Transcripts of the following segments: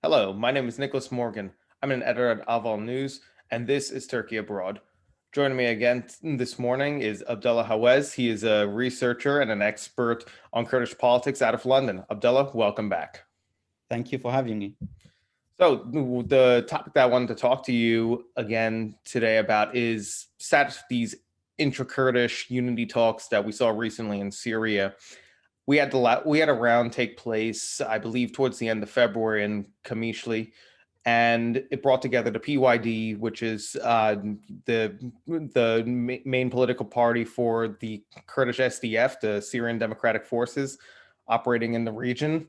Hello, my name is Nicholas Morgan. I'm an editor at Aval News, and this is Turkey Abroad. Joining me again this morning is Abdullah Hawez. He is a researcher and an expert on Kurdish politics out of London. Abdullah, welcome back. Thank you for having me. So, the topic that I wanted to talk to you again today about is status of these intra-Kurdish unity talks that we saw recently in Syria. We had a round take place, I believe, towards the end of February in Qamishli, and it brought together the PYD, which is the main political party for the Kurdish SDF, the Syrian Democratic Forces, operating in the region,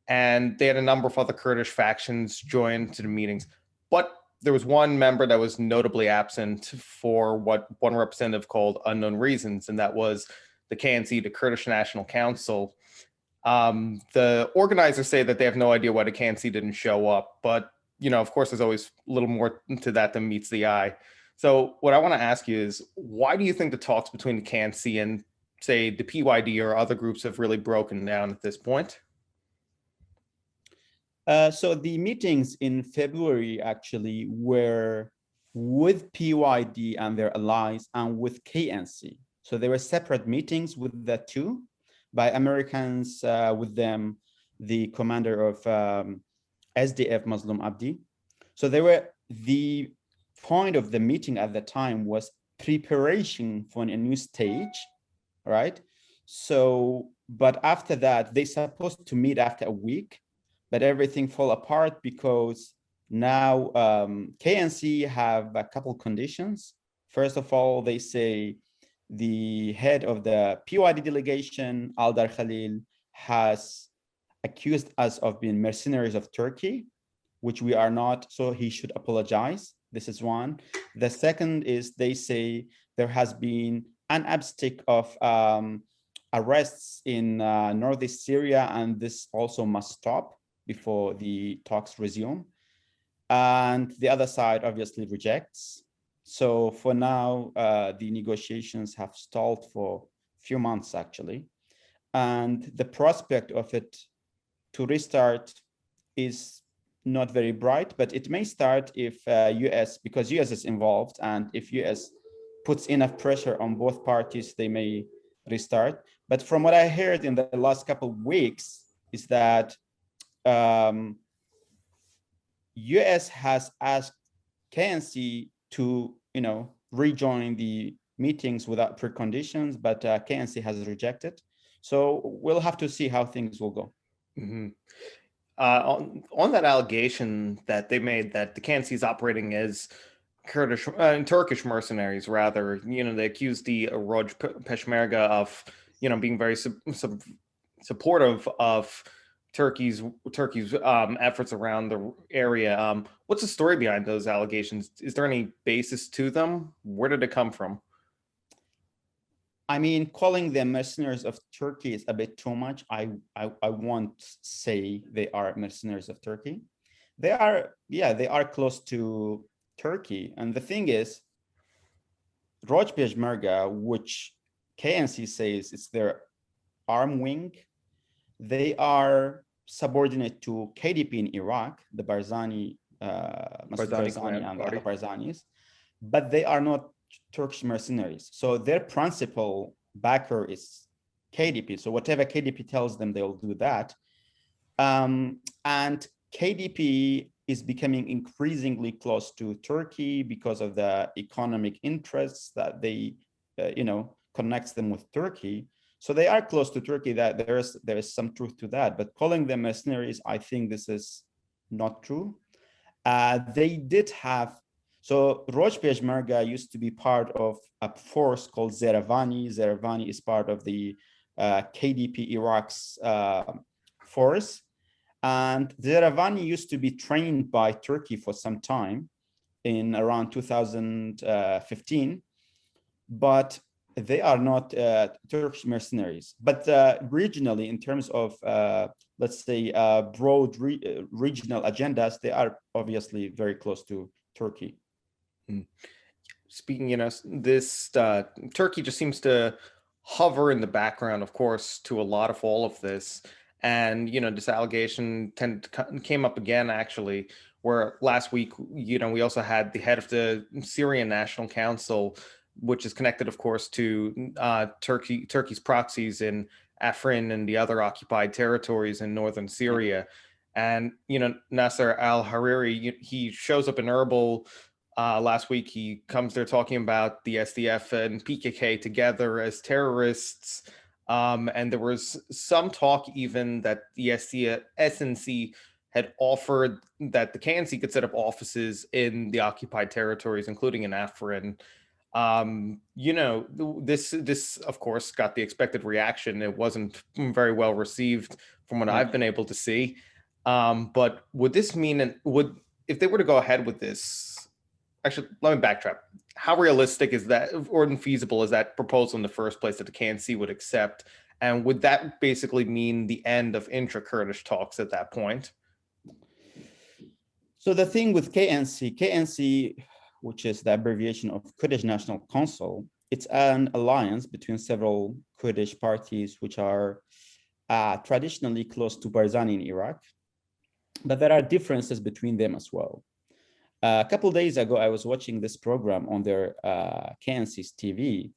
and they had a number of other Kurdish factions join to the meetings, but there was one member that was notably absent for what one representative called unknown reasons, and that was the KNC, the Kurdish National Council. The organizers say that they have no idea why the KNC didn't show up, but of course, there's always a little more to that than meets the eye. So what I want to ask you is, why do you think the talks between the KNC and, say, the PYD or other groups have really broken down at this point? So the meetings in February actually were with PYD and their allies and with KNC. So there were separate meetings with the two by Americans, with them, the commander of SDF, Mazloum Abdi. So the point of the meeting at the time was preparation for a new stage, right? So, but after that, they supposed to meet after a week, but everything fell apart because now KNC have a couple conditions. First of all, they say the head of the PYD delegation, Aldar Khalil, has accused us of being mercenaries of Turkey, which we are not, so he should apologize. This is one. The second is they say there has been an uptick of arrests in northeast Syria, and this also must stop before the talks resume. And the other side obviously rejects. So for now, the negotiations have stalled for a few months actually. And the prospect of it to restart is not very bright, but it may start if US, because US is involved, and if US puts enough pressure on both parties, they may restart. But from what I heard in the last couple of weeks is that US has asked KNC to, rejoin the meetings without preconditions, but KNC has rejected. So we'll have to see how things will go. Mm-hmm. On that allegation that they made that the KNC is operating as Kurdish and Turkish mercenaries, rather, they accused the Roj Peshmerga of, being very supportive of Turkey's efforts around the area. What's the story behind those allegations? Is there any basis to them? Where did it come from? I mean, calling them mercenaries of Turkey is a bit too much. I won't say they are mercenaries of Turkey. They are close to Turkey. And the thing is, Roj Peshmerga, which KNC says it's their arm wing, they are subordinate to KDP in Iraq, the Barzani and the other Barzanis, but they are not Turkish mercenaries. So their principal backer is KDP. So whatever KDP tells them, they'll do that. And KDP is becoming increasingly close to Turkey because of the economic interests that they, connects them with Turkey. So they are close to Turkey. That there is some truth to that. But calling them mercenaries, I think this is not true. They did have. So Roj Peshmerga used to be part of a force called Zeravani. Zeravani is part of the KDP Iraq's force. And Zeravani used to be trained by Turkey for some time in around 2015, but they are not Turkish mercenaries. But regionally, in terms of, let's say, broad regional agendas, they are obviously very close to Turkey. Speaking, this Turkey just seems to hover in the background, of course, to a lot of all of this. And, this allegation came up again, actually, where last week, we also had the head of the Syrian National Council, which is connected, of course, to Turkey's proxies in Afrin and the other occupied territories in northern Syria. And, Nasser al-Hariri, he shows up in Erbil last week. He comes there talking about the SDF and PKK together as terrorists. And there was some talk even that the SNC had offered that the KNC could set up offices in the occupied territories, including in Afrin. This of course got the expected reaction. It wasn't very well received from what I've been able to see. But would this mean, if they were to go ahead with this, actually, let me backtrack. How realistic is that, or feasible is that proposal in the first place that the KNC would accept? And would that basically mean the end of intra-Kurdish talks at that point? So the thing with KNC, which is the abbreviation of Kurdish National Council, it's an alliance between several Kurdish parties which are traditionally close to Barzani in Iraq, but there are differences between them as well. A couple of days ago, I was watching this program on their KNC's TV,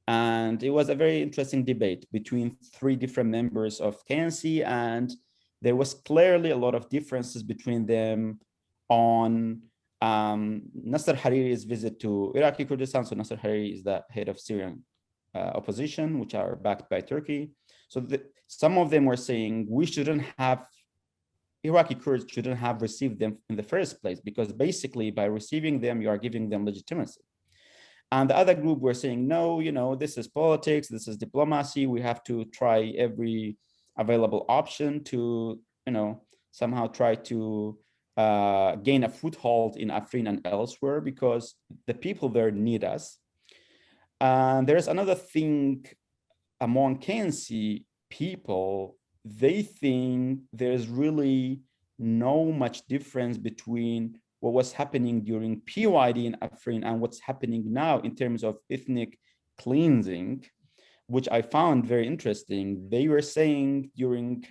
and it was a very interesting debate between three different members of KNC, and there was clearly a lot of differences between them on Nasser Hariri's visit to Iraqi Kurdistan. So Nasser Hariri is the head of Syrian opposition, which are backed by Turkey. So some of them were saying Iraqi Kurds shouldn't have received them in the first place, because basically by receiving them, you are giving them legitimacy. And the other group were saying, no, this is politics, this is diplomacy. We have to try every available option to, somehow try to gain a foothold in Afrin and elsewhere, because the people there need us. And there's another thing among KNC people. They think there's really no much difference between what was happening during PYD in Afrin and what's happening now in terms of ethnic cleansing, which I found very interesting. They were saying during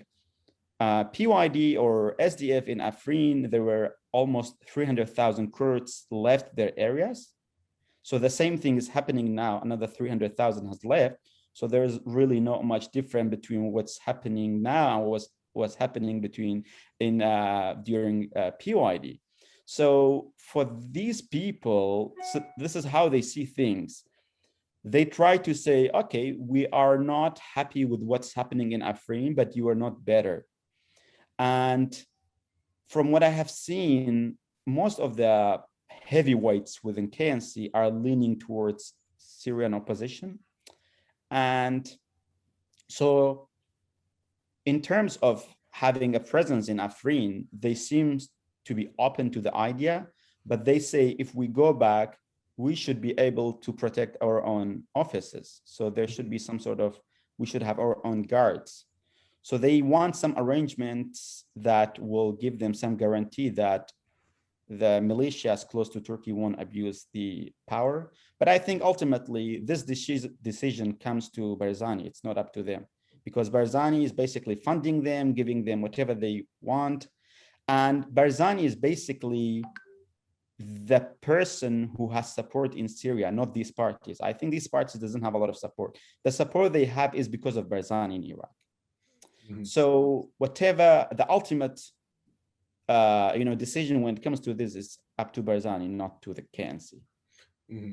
PYD or SDF in Afrin, there were almost 300,000 Kurds left their areas. So the same thing is happening now. Another 300,000 has left. So there's really not much difference between what's happening now and what's happening during PYD. So for these people, this is how they see things. They try to say, okay, we are not happy with what's happening in Afrin, but you are not better. And from what I have seen, most of the heavyweights within KNC are leaning towards Syrian opposition. And so in terms of having a presence in Afrin, they seem to be open to the idea, but they say if we go back, we should be able to protect our own offices. So there should be we should have our own guards. So they want some arrangements that will give them some guarantee that the militias close to Turkey won't abuse the power. But I think ultimately this decision comes to Barzani. It's not up to them, because Barzani is basically funding them, giving them whatever they want. And Barzani is basically the person who has support in Syria, not these parties. I think these parties doesn't have a lot of support. The support they have is because of Barzani in Iraq. Mm-hmm. So whatever the ultimate decision when it comes to this is up to Barzani, not to the KNC. Mm-hmm.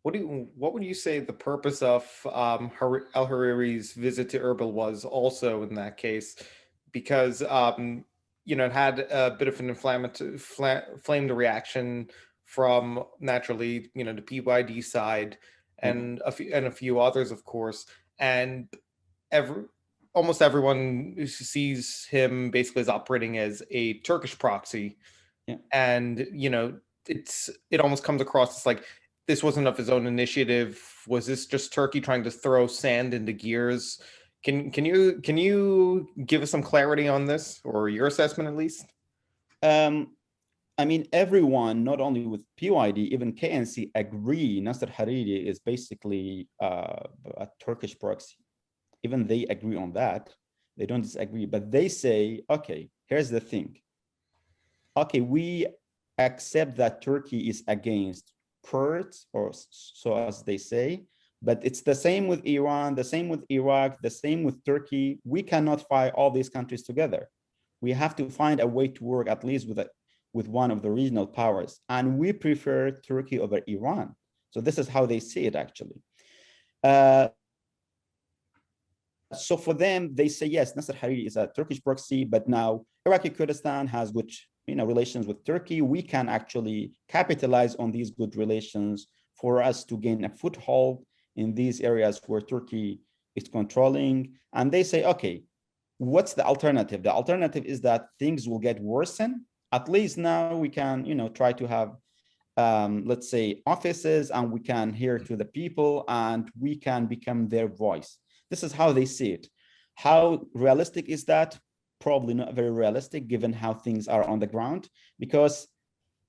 What would you say the purpose of al-Hariri's visit to Erbil was also in that case? Because it had a bit of an inflamed reaction from, naturally, the PYD side and a few others, of course, and almost everyone sees him basically as operating as a Turkish proxy. Yeah. And, it almost comes across as like, this wasn't of his own initiative. Was this just Turkey trying to throw sand into gears? Can you give us some clarity on this, or your assessment at least? I mean, everyone, not only with PYD, even KNC agree Nasser Hariri is basically a Turkish proxy. Even they agree on that. They don't disagree, but they say, okay, here's the thing. Okay, we accept that Turkey is against Kurds, or so as they say, but it's the same with Iran, the same with Iraq, the same with Turkey. We cannot fight all these countries together. We have to find a way to work at least with one of the regional powers. And we prefer Turkey over Iran. So this is how they see it, actually. So for them, they say, yes, Nasser Hariri is a Turkish proxy, but now Iraqi Kurdistan has good relations with Turkey. We can actually capitalize on these good relations for us to gain a foothold in these areas where Turkey is controlling. And they say, okay, what's the alternative? The alternative is that things will get worsen. At least now we can, try to have, let's say, offices, and we can hear to the people, and we can become their voice. This is how they see it. How realistic is that? Probably not very realistic, given how things are on the ground, because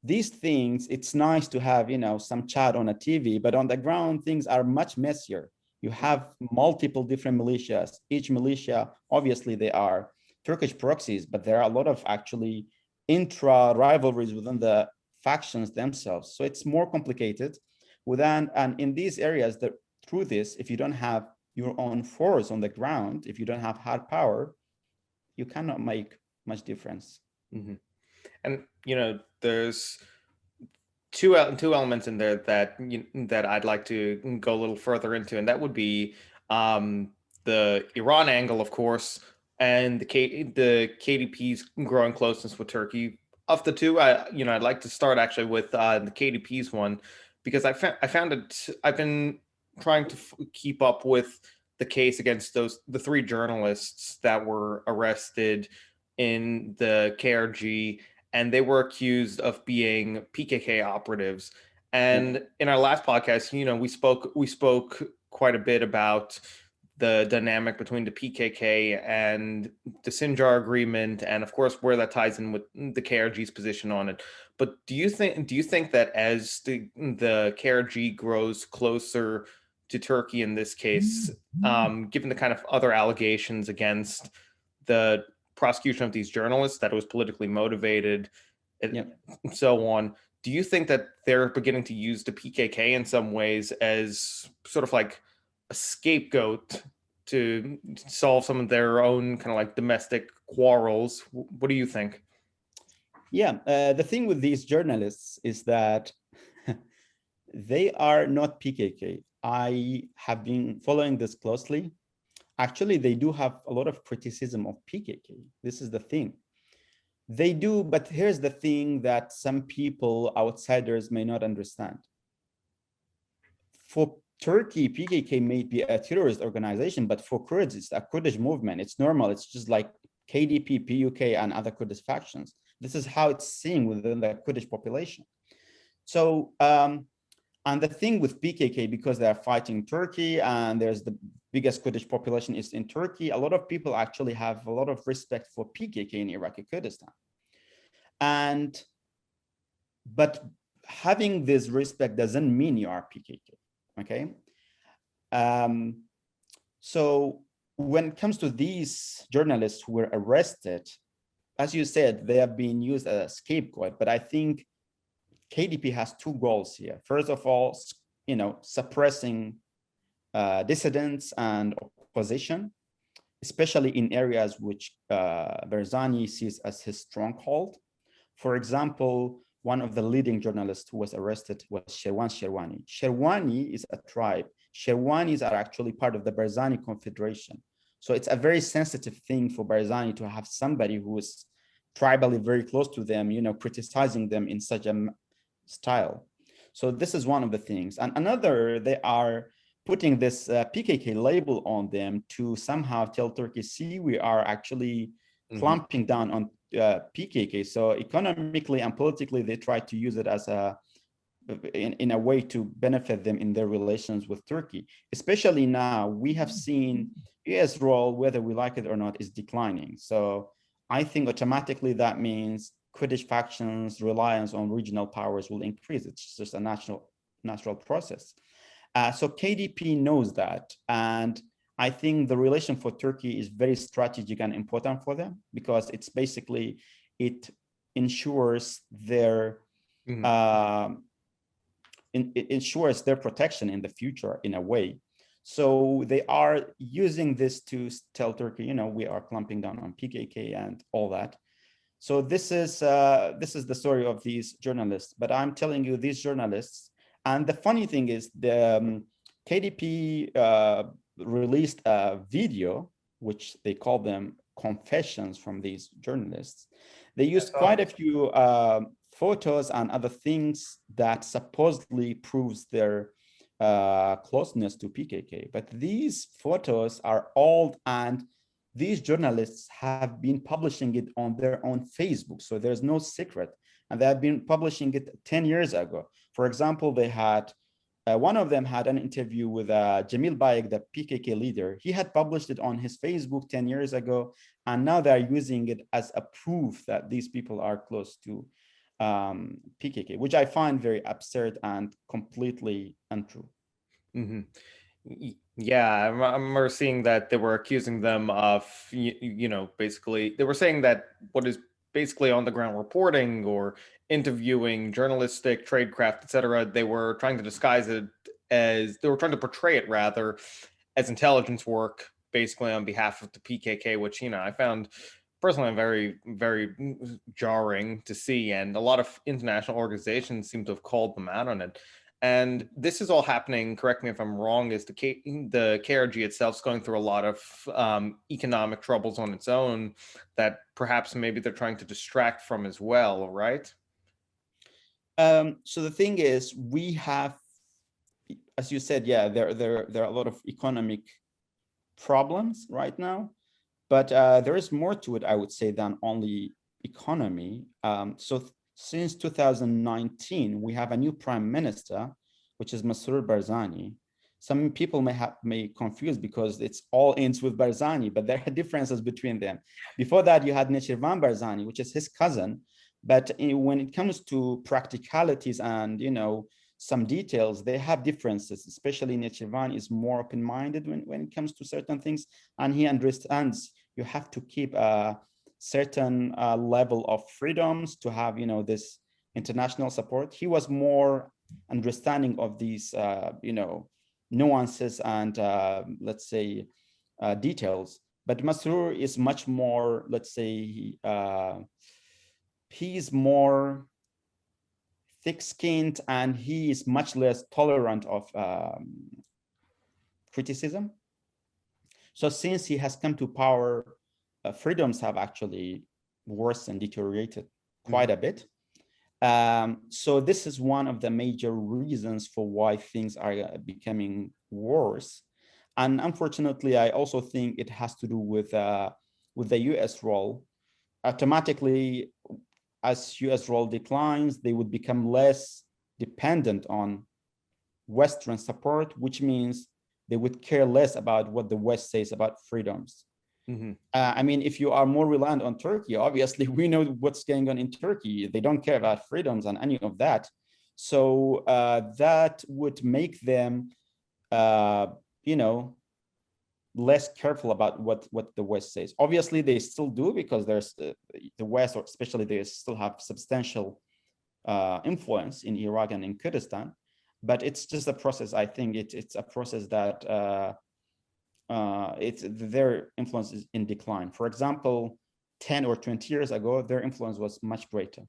these things, it's nice to have, some chat on a TV, but on the ground, things are much messier. You have multiple different militias. Each militia, obviously, they are Turkish proxies, but there are a lot of actually intra rivalries within the factions themselves. So it's more complicated. And in these areas, the truth is, if you don't have your own force on the ground, if you don't have hard power, you cannot make much difference. Mm-hmm. And there's two elements in there that I'd like to go a little further into, and that would be the Iran angle, of course, and the KDP's growing closeness with Turkey. Of the two, I'd like to start actually with the KDP's one, because I found it. I've been trying to keep up with the case against the three journalists that were arrested in the KRG, and they were accused of being PKK operatives. And in our last podcast, we spoke quite a bit about the dynamic between the PKK and the Sinjar agreement, and of course where that ties in with the KRG's position on it. But do you think that as the KRG grows closer to Turkey in this case, given the kind of other allegations against the prosecution of these journalists, that it was politically motivated, and so on, do you think that they're beginning to use the PKK in some ways as sort of like a scapegoat to solve some of their own kind of like domestic quarrels? What do you think? Yeah, the thing with these journalists is that they are not PKK. I have been following this closely. Actually, they do have a lot of criticism of PKK. This is the thing. They do, but here's the thing that some people, outsiders, may not understand. For Turkey, PKK may be a terrorist organization, but for Kurds, it's a Kurdish movement. It's normal. It's just like KDP, PUK, and other Kurdish factions. This is how it's seen within the Kurdish population. So, and the thing with PKK, because they are fighting Turkey and there's the biggest Kurdish population is in Turkey, a lot of people actually have a lot of respect for PKK in Iraqi Kurdistan. But having this respect doesn't mean you are PKK, okay? So when it comes to these journalists who were arrested, as you said, they have been used as a scapegoat, but I think KDP has two goals here. First of all, suppressing dissidents and opposition, especially in areas which Barzani sees as his stronghold. For example, one of the leading journalists who was arrested was Sherwani. Sherwani is a tribe. Sherwanis are actually part of the Barzani Confederation. So it's a very sensitive thing for Barzani to have somebody who is tribally very close to them, criticizing them in such a style. So this is one of the things. And another, they are putting this PKK label on them to somehow tell Turkey, see, we are actually clamping down on PKK. So economically and politically, they try to use it as in a way to benefit them in their relations with Turkey. Especially now, we have seen US role, whether we like it or not, is declining. So I think automatically that means Kurdish factions' reliance on regional powers will increase. It's just a natural process. So KDP knows that. And I think the relation for Turkey is very strategic and important for them, because it's basically, it ensures their it ensures their protection in the future in a way. So they are using this to tell Turkey, you know, we are clamping down on PKK and all that. So this is the story of these journalists. But I'm telling you, these journalists, and the funny thing is, the KDP released a video, which they call them confessions from these journalists. They used quite a few photos and other things that supposedly proves their closeness to PKK. But these photos are old, and these journalists have been publishing it on their own Facebook. So there's no secret. And they have been publishing it 10 years ago. For example, they had, one of them had an interview with Jamil Bayek, the PKK leader. He had published it on his Facebook 10 years ago. And now they're using it as a proof that these people are close to PKK, which I find very absurd and completely untrue. Yeah, I remember seeing that they were accusing them of, you know, basically they were saying that what is basically on the ground reporting or interviewing, journalistic, tradecraft, etc., they were trying to disguise it as, they were trying to portray it rather as intelligence work, basically on behalf of the PKK, which, you know, I found personally very, very jarring to see. And a lot of international organizations seem to have called them out on it. And this is all happening, correct me if I'm wrong, is the KRG itself is going through a lot of economic troubles on its own that perhaps maybe they're trying to distract from as well, right? So the thing is, we have, as you said, yeah, there are a lot of economic problems right now, but there is more to it, I would say, than only economy. So since 2019, we have a new prime minister, which is Masroor Barzani. Some people may confuse because it's all ends with Barzani, but there are differences between them. Before that, you had Nechirvan Barzani, which is his cousin. But when it comes to practicalities and, you know, some details, they have differences. Especially Nechirvan is more open-minded when it comes to certain things, and he understands you have to keep a certain level of freedoms to have, you know, this international support. He was more understanding of these, you know, nuances and let's say details. But Masroor is much more, let's say, he's more thick-skinned, and he is much less tolerant of criticism. So since he has come to power, freedoms have actually worsened, deteriorated quite a bit. So this is one of the major reasons for why things are becoming worse. And unfortunately, I also think it has to do with the US role. Automatically, as US role declines, they would become less dependent on Western support, which means they would care less about what the West says about freedoms. I mean, if you are more reliant on Turkey, obviously we know what's going on in Turkey. They don't care about freedoms and any of that. So that would make them, you know, less careful about what the West says. Obviously, they still do, because there's the West, or especially they still have substantial influence in Iraq and in Kurdistan. But it's just a process. I think it's a process that their influence is in decline. For example, 10 or 20 years ago, their influence was much greater.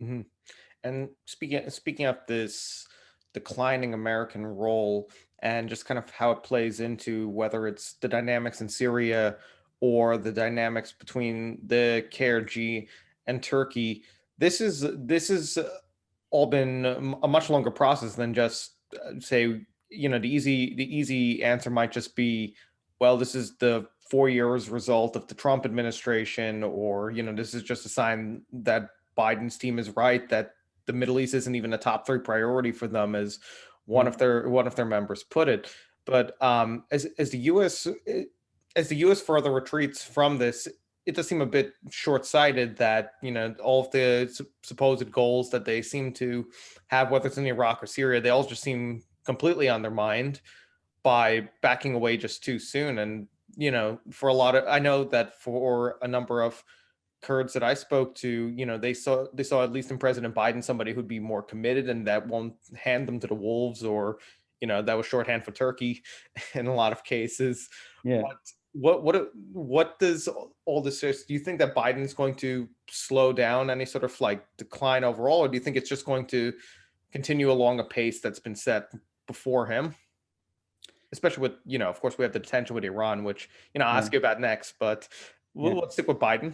And speaking of this declining American role and just kind of how it plays into whether it's the dynamics in Syria or the dynamics between the KRG and Turkey, this is all been a much longer process than just say, you know, the easy answer might just be, well, this is the 4 years result of the Trump administration, or, you know, this is just a sign that Biden's team is right, that the Middle East isn't even a top 3 priority for them, as one of their members put it. But as the U.S. further retreats from this, it does seem a bit short-sighted that, you know, all of the supposed goals that they seem to have, whether it's in Iraq or Syria, they all just seem completely undermined. by backing away just too soon. And, for a lot of, I know that for a number of Kurds that I spoke to, they saw at least in President Biden somebody who'd be more committed and that won't hand them to the wolves, or that was shorthand for Turkey in a lot of cases. Yeah. What does all this do you think that Biden's going to slow down any sort of like decline overall, or do you think it's just going to continue along a pace that's been set before him? Especially with, of course, we have the tension with Iran, which, I'll Yeah. ask you about next, but Yeah. let's stick with Biden.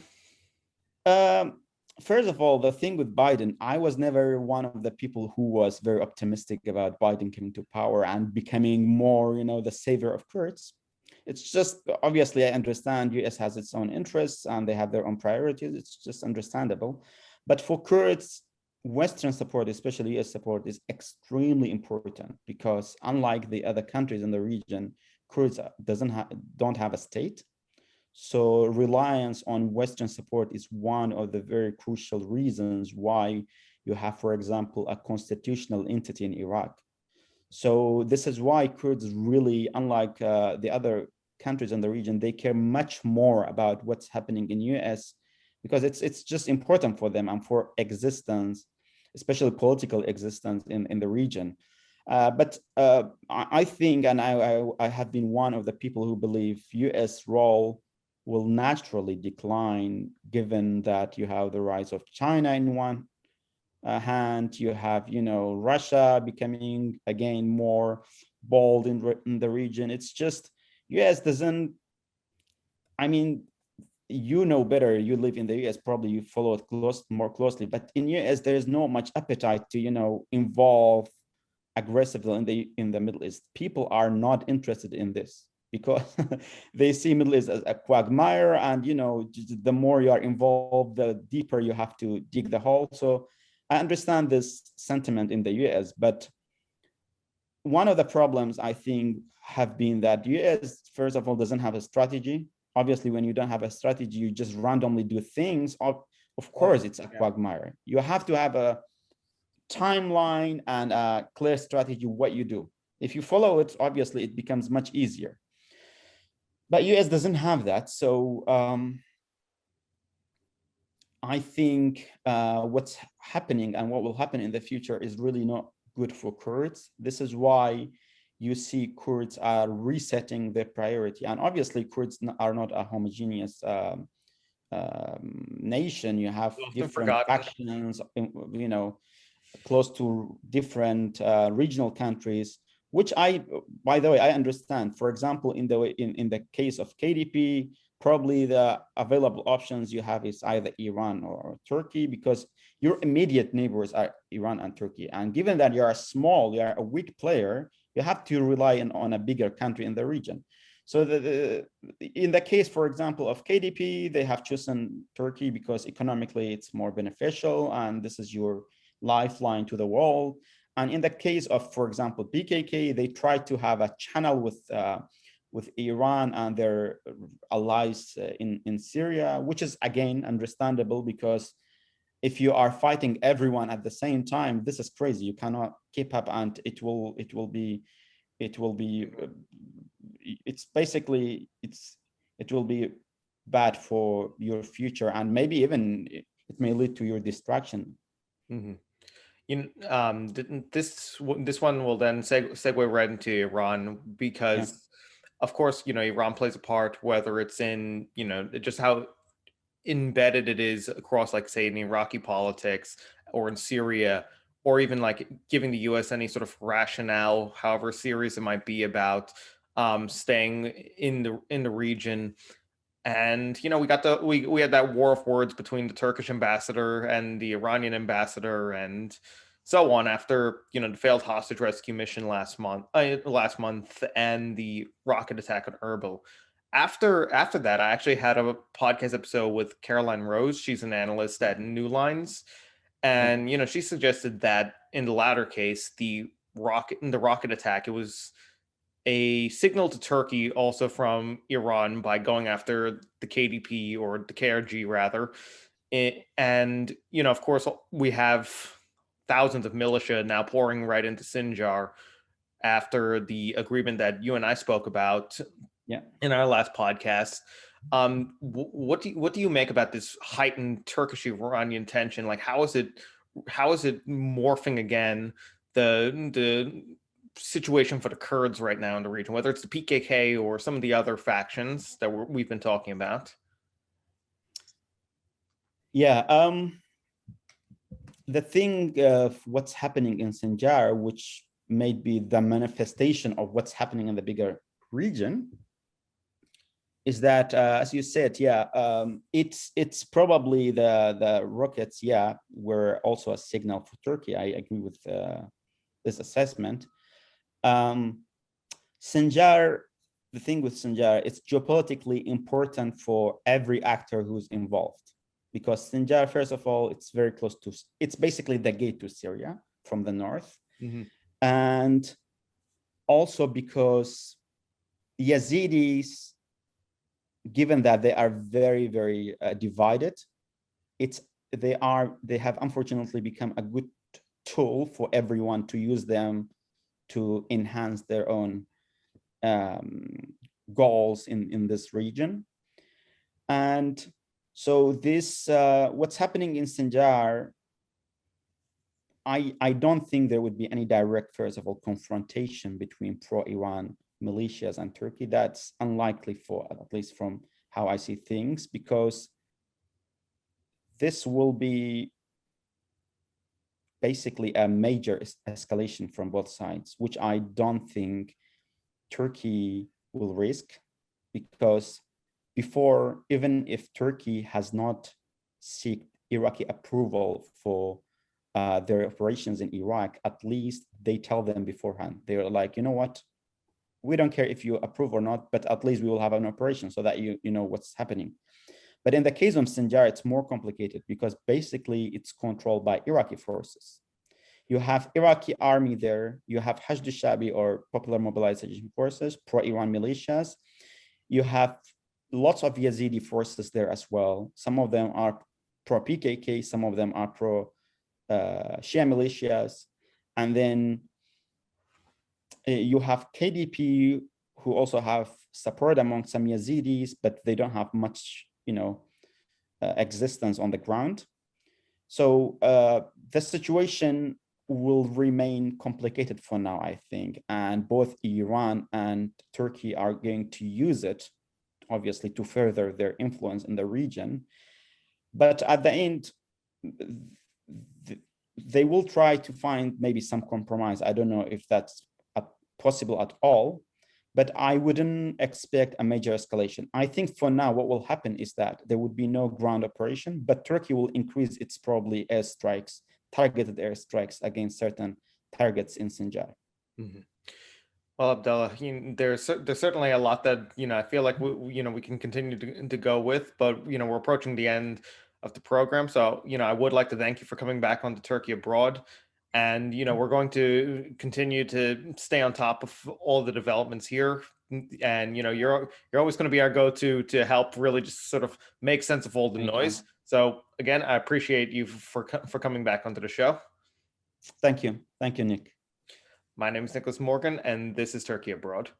First of all, the thing with Biden, I was never one of the people who was very optimistic about Biden coming to power and becoming more, the savior of Kurds. It's just, obviously, I understand US has its own interests and they have their own priorities. It's just understandable. But for Kurds, Western support, especially US support, is extremely important because unlike the other countries in the region, Kurds don't have a state. So reliance on Western support is one of the very crucial reasons why you have, for example, a constitutional entity in Iraq. So this is why Kurds really, unlike the other countries in the region, they care much more about what's happening in US because it's just important for them and for existence, especially political existence in the region. But I think, and I have been one of the people who believe US role will naturally decline, given that you have the rise of China in one hand, you have, Russia becoming again more bold in the region. It's just US doesn't, I mean, better, you live in the US, probably you follow it more closely, but in US, there's no much appetite to, involve aggressively in the Middle East. People are not interested in this because they see Middle East as a quagmire, and the more you are involved, the deeper you have to dig the hole. So I understand this sentiment in the US, but one of the problems I think have been that US, first of all, doesn't have a strategy. Obviously, when you don't have a strategy, you just randomly do things. Of course, it's a quagmire. You have to have a timeline and a clear strategy what you do. If you follow it, obviously, it becomes much easier. But US doesn't have that. So I think what's happening and what will happen in the future is really not good for Kurds. This is why you see Kurds are resetting their priority. And obviously, Kurds are not a homogeneous nation. You have different factions, close to different regional countries, which by the way, I understand. For example, in the case of KDP, probably the available options you have is either Iran or Turkey, because your immediate neighbors are Iran and Turkey. And given that you are a weak player, you have to rely on a bigger country in the region. So in the case, for example, of KDP, they have chosen Turkey because economically it's more beneficial, and this is your lifeline to the world. And in the case of, for example, PKK, they tried to have a channel with Iran and their allies in Syria, which is again understandable, because if you are fighting everyone at the same time, this is crazy. You cannot keep up, and it will be bad for your future, and maybe even it may lead to your distraction. Mm-hmm. This one will then segue right into Iran, because of course, Iran plays a part, whether it's in, just how embedded it is across, like, say, in Iraqi politics or in Syria, or even like giving the US any sort of rationale, however serious it might be, about staying in the region. And we had that war of words between the Turkish ambassador and the Iranian ambassador, and so on, after the failed hostage rescue mission last month and the rocket attack on Erbil. After that, I actually had a podcast episode with Caroline Rose. She's an analyst at New Lines, and she suggested that in the latter case, the rocket attack, it was a signal to Turkey also from Iran by going after the KDP, or the KRG rather. And, of course, we have thousands of militia now pouring right into Sinjar. after the agreement that you and I spoke about in our last podcast. What do you make about this heightened Turkish-Iranian tension? Like, how is it morphing again? The situation for the Kurds right now in the region, whether it's the PKK or some of the other factions that we've been talking about. Yeah, the thing of what's happening in Sinjar, which may be the manifestation of what's happening in the bigger region, is that, as you said, it's probably the rockets, were also a signal for Turkey. I agree with this assessment. Sinjar, the thing with Sinjar, it's geopolitically important for every actor who's involved, because Sinjar, first of all, it's very close to, it's basically the gate to Syria from the north. And also because Yazidis, given that they are very, very divided, they have unfortunately become a good tool for everyone to use them to enhance their own goals in this region. And so this, what's happening in Sinjar, I don't think there would be any direct, first of all, confrontation between pro-Iran militias and Turkey. That's unlikely, for at least from how I see things, because this will be basically a major escalation from both sides, which I don't think Turkey will risk, because before, even if Turkey has not sought Iraqi approval for their operations in Iraq, at least they tell them beforehand. They're like, you know what, we don't care if you approve or not, but at least we will have an operation so that you know what's happening. But in the case of Sinjar, it's more complicated, because basically it's controlled by Iraqi forces. You have Iraqi army there, you have Hashd al-Shabi, or Popular Mobilization Forces, pro-Iran militias. You have lots of Yazidi forces there as well. Some of them are pro-PKK, some of them are pro-Shia militias. And then you have KDP, who also have support among some Yazidis, but they don't have much, existence on the ground. So the situation will remain complicated for now, I think. And both Iran and Turkey are going to use it, obviously, to further their influence in the region. But at the end, they will try to find maybe some compromise. I don't know if that's possible at all, but I wouldn't expect a major escalation. I think for now, what will happen is that there would be no ground operation, but Turkey will increase its probably airstrikes, targeted airstrikes against certain targets in Sinjar. Well, Abdullah, there's certainly a lot that I feel like we can continue to go with, but we're approaching the end of the program, so I would like to thank you for coming back on to Turkey Abroad, and we're going to continue to stay on top of all the developments here, and you're always going to be our go-to to help really just sort of make sense of all the noise. So again, I appreciate you for coming back onto the show. Thank you, Nick. My name is Nicholas Morgan, and this is Turkey Abroad.